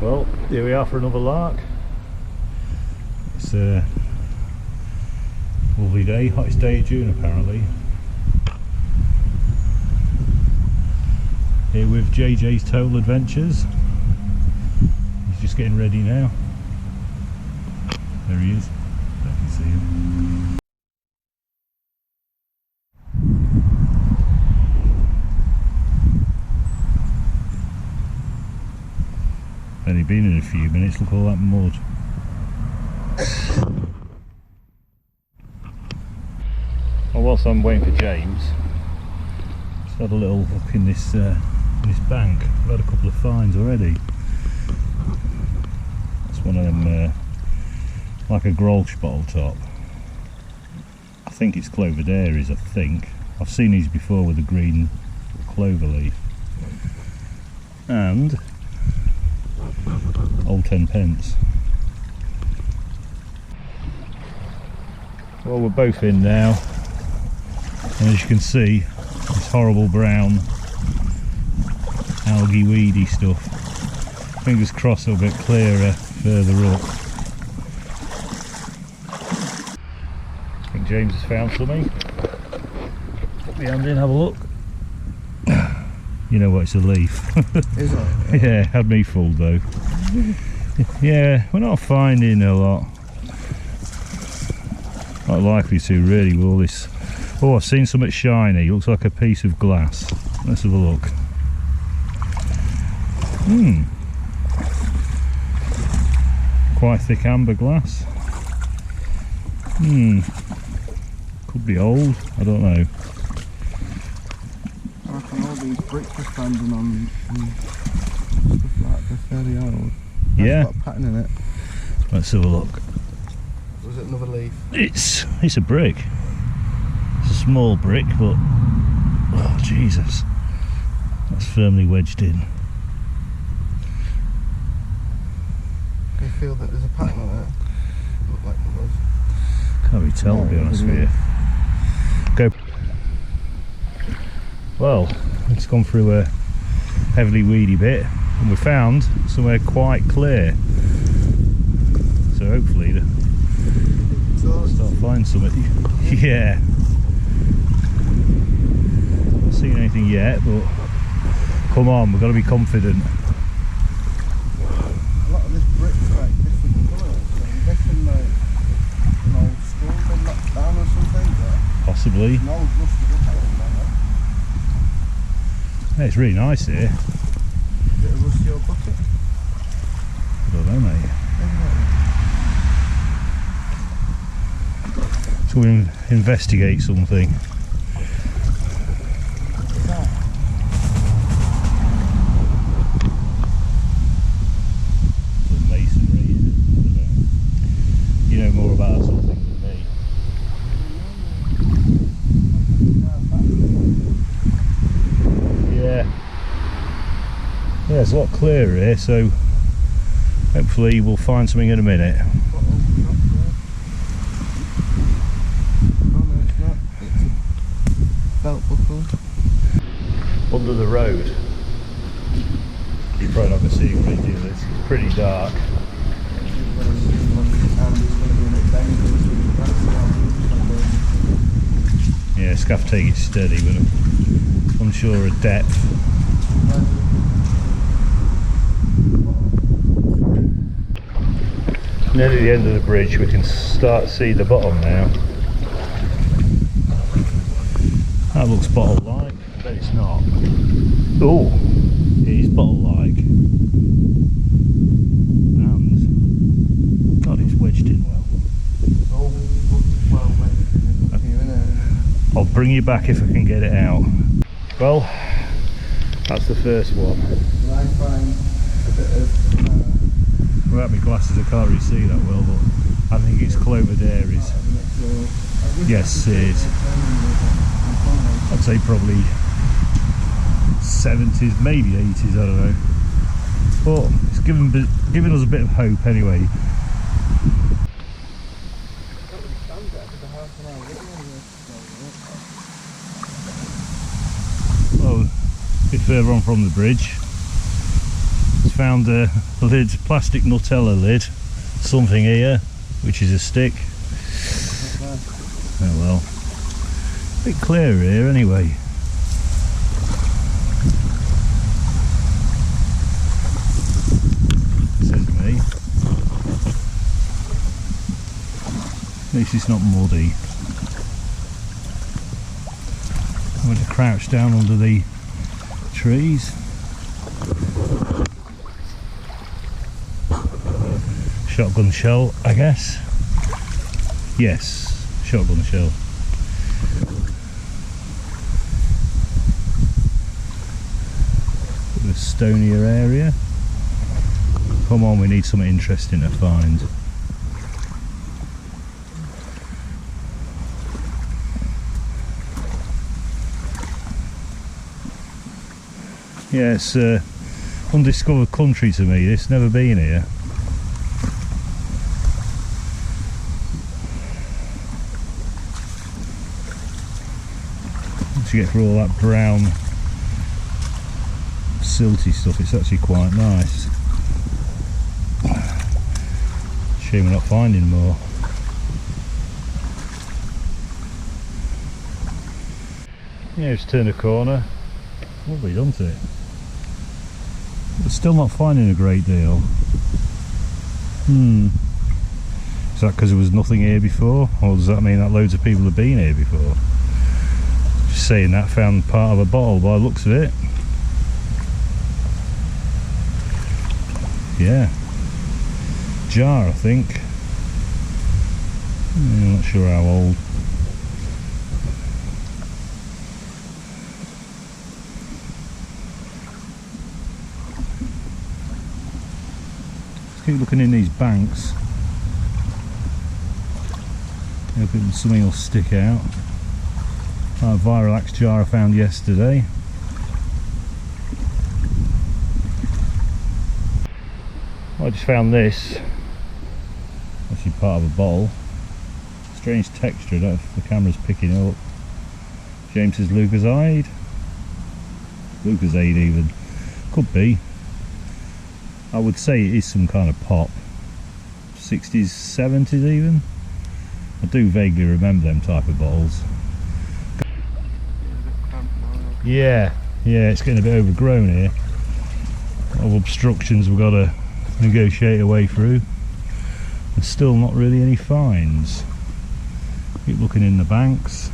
Well, here we are for another lark. It's a lovely day, hottest day of June apparently. Here with JJ's Total Adventures. He's just getting ready now. There he is. I can see him. Only been in a few minutes, look at all that mud. Well, whilst I'm waiting for James, just had a little look in this bank. I've had a couple of finds already. It's one of them, like a Grolsch bottle top. I think it's Clovedaries, I think. I've seen these before with a green clover leaf. And old 10p. Well, we're both in now, and as you can see, this horrible brown algae weedy stuff. Fingers crossed it'll get clearer further up. I think James has found something. Put my hand in, have a look. You know what, it's a leaf. Is it? Yeah, had me fooled though. Yeah, we're not finding a lot. Not likely to really with all this. Oh, I've seen something shiny, looks like a piece of glass. Let's have a look. Quite thick amber glass. Could be old, I don't know. I reckon all these bricks are standing on stuff like they're fairly old. Yeah. Got a pattern in it. Let's have a look. Was it another leaf? It's a brick. It's a small brick, but oh Jesus, that's firmly wedged in. Can you feel that there's a pattern on it? Look like it was. Can't really tell, to be honest with you. Go. Well, it's gone through a heavily weedy bit, and we found somewhere quite clear. So hopefully, start finding something. Yeah. Not seen anything yet, but come on, we've got to be confident. A lot of this brick's like different colours, so I'm guessing like an old school been knocked down or something. Possibly. An old rusted up house like that. Yeah, it's really nice here. Is it a rusty old bucket? I don't know, mate. So we'll investigate something. Some masonry. I don't know. You know more about that sort of thing than me. Yeah. Yeah, it's a lot clearer here, so hopefully we'll find something in a minute. Belt buckle. Under the road. You're probably not going to see a great deal of this. It's pretty dark. Yeah, scaff take it steady, but I'm unsure of depth. Nearly the end of the bridge, we can start to see the bottom now. That looks bottle-like, but it's not. Oh, it is bottle-like. And God, it's wedged in well. I'll bring you back if I can get it out. Well, that's the first one. I find a bit of without my glasses I can't really see that well, but I think it's Clovedaries. Yes, it is. I'd say probably 70s, maybe 80s, I don't know. But it's given us a bit of hope anyway. Well, a bit further on from the bridge, it's found a lid, plastic Nutella lid, something here, which is a stick. Oh well. A bit clearer here anyway. Says me. At least it's not muddy. I'm going to crouch down under the trees. Shotgun shell, I guess. Yes, shotgun shell. The stonier area. Come on, we need something interesting to find. Yeah, it's undiscovered country to me. It's never been here. Once you get through all that brown silty stuff, it's actually quite nice. Shame we're not finding more. Yeah, just turned a corner. What have we done to it? But still not finding a great deal. Is that because there was nothing here before? Or does that mean that loads of people have been here before? Just saying that, found part of a bottle by the looks of it. Yeah. Jar, I think. I'm not sure how old. Let's keep looking in these banks. Hoping something will stick out. Our Viralax jar I found yesterday. I just found this. Actually part of a bottle. Strange texture, I don't know if the camera's picking it up. James says Lucozade. Lucozade even. Could be. I would say it is some kind of pop. 60s, 70s even. I do vaguely remember them type of bottles. Yeah, it's getting a bit overgrown here. A lot of obstructions we've got to negotiate a way through. There's still not really any finds. Keep looking in the banks.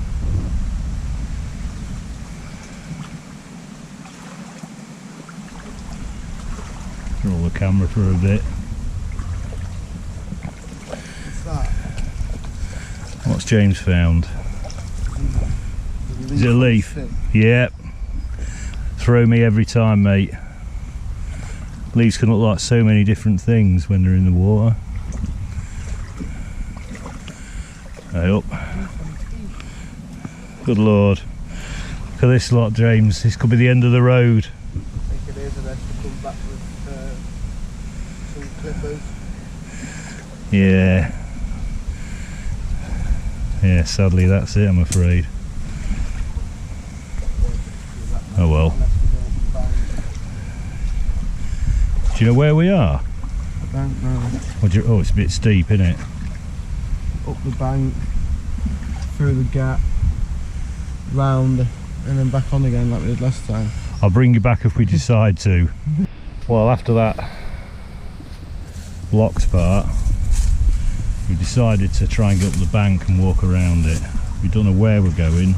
Roll the camera for a bit. What's that? What's James found? Is it a leaf? Yep. Throw me every time, mate. Leaves can look like so many different things when they're in the water. Hey up. Good lord. Look at this lot, James. This could be the end of the road. I think it is, unless we come back with some clippers. Yeah. Yeah, sadly that's it, I'm afraid. Oh well. Do you know where we are? I don't know. Oh, it's a bit steep, isn't it? Up the bank, through the gap, round, and then back on again like we did last time. I'll bring you back if we decide to. Well, after that blocked part, we decided to try and get up the bank and walk around it. We don't know where we're going.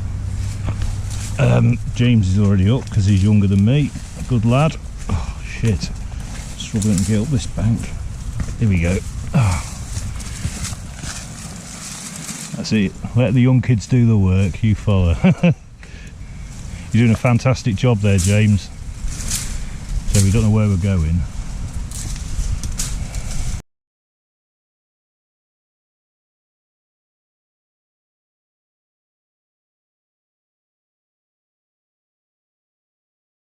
James is already up because he's younger than me. Good lad. Oh shit. Struggling to get up this bank. Here we go. Oh. That's it. Let the young kids do the work, you follow. You're doing a fantastic job there, James. So we don't know where we're going.